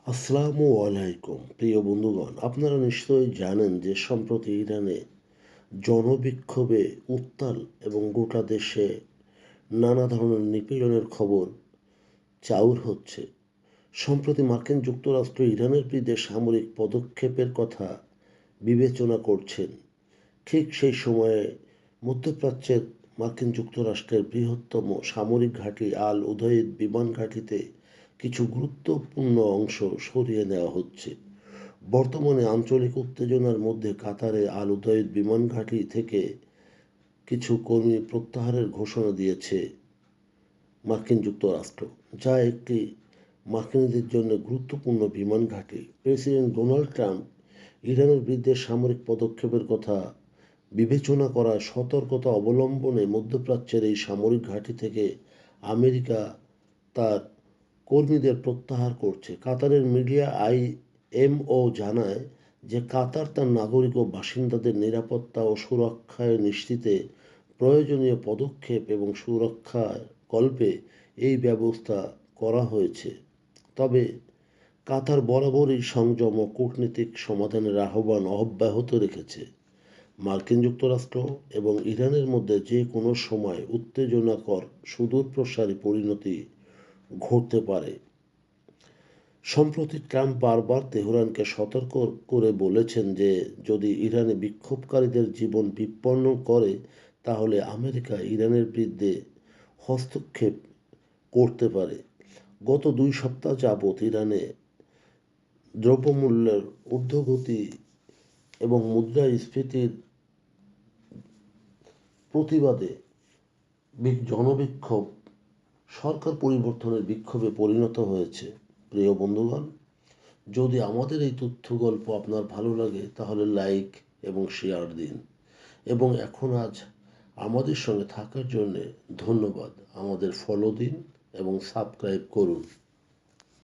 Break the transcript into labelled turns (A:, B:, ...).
A: আসসালামু আলাইকুম প্রিয় বন্ধুগণ, আপনারা নিশ্চয়ই জানেন যে সম্প্রতি ইরানে জনবিক্ষোভে উত্তাল এবং গোটা দেশে নানা ধরনের নিপীড়নের খবর চাউর হচ্ছে। সম্প্রতি মার্কিন যুক্তরাষ্ট্র ইরানের বিরুদ্ধে সামরিক পদক্ষেপের কথা বিবেচনা করছেন। ঠিক সেই সময়ে মধ্যপ্রাচ্যের মার্কিন যুক্তরাষ্ট্রের বৃহত্তম সামরিক ঘাঁটি আল উদৈদ বিমান ঘাঁটিতে কিছু গুরুত্বপূর্ণ অংশ সরিয়ে নেওয়া হচ্ছে। বর্তমানে আঞ্চলিক উত্তেজনার মধ্যে কাতারে আল উদৈদ বিমান ঘাঁটি থেকে কিছু কর্মী প্রত্যাহারের ঘোষণা দিয়েছে মার্কিন যুক্তরাষ্ট্র, যা একটি মার্কিনীদের জন্য গুরুত্বপূর্ণ বিমান ঘাঁটি। প্রেসিডেন্ট ডোনাল্ড ট্রাম্প ইরানের বিরুদ্ধে সামরিক পদক্ষেপের কথা বিবেচনা করার সতর্কতা অবলম্বনে মধ্যপ্রাচ্যের এই সামরিক ঘাঁটি থেকে আমেরিকা তার কর্মীদের প্রত্যাহার করছে। কাতারের মিডিয়া আইএমও জানায় যে কাতার তার নাগরিক ও বাসিন্দাদের নিরাপত্তা ও সুরক্ষায় নিশ্চিতে প্রয়োজনীয় পদক্ষেপ এবং সুরক্ষা কল্পে এই ব্যবস্থা করা হয়েছে। তবে কাতার বরাবরই সংযম ও কূটনীতিক সমাধানের আহ্বান অব্যাহত রেখেছে। মার্কিন যুক্তরাষ্ট্র এবং ইরানের মধ্যে যে কোনো সময় উত্তেজনাকর সুদূরপ্রসারী পরিণতি ঘটতে পারে। সম্প্রতি ট্রাম্প বারবার তেহরানকে সতর্ক করে বলেছেন যে যদি ইরানে বিক্ষোভকারীদের জীবন বিপন্ন করে তাহলে আমেরিকা ইরানের বিরুদ্ধে হস্তক্ষেপ করতে পারে। গত 2 সপ্তাহ যাবৎ ইরানে দ্রব্যমূল্যের ঊর্ধ্বগতি এবং মুদ্রাস্ফীতির প্রতিবাদে জনবিক্ষোভ সরকার পরিবর্তনের বিক্ষোভে পরিণত হয়েছে। প্রিয় বন্ধুগণ, যদি আমাদের এই তথ্য গল্প আপনার ভালো লাগে তাহলে লাইক এবং শেয়ার দিন, এবং আজ আমাদের সঙ্গে থাকার জন্যে ধন্যবাদ। আমাদের ফলো দিন এবং সাবস্ক্রাইব করুন।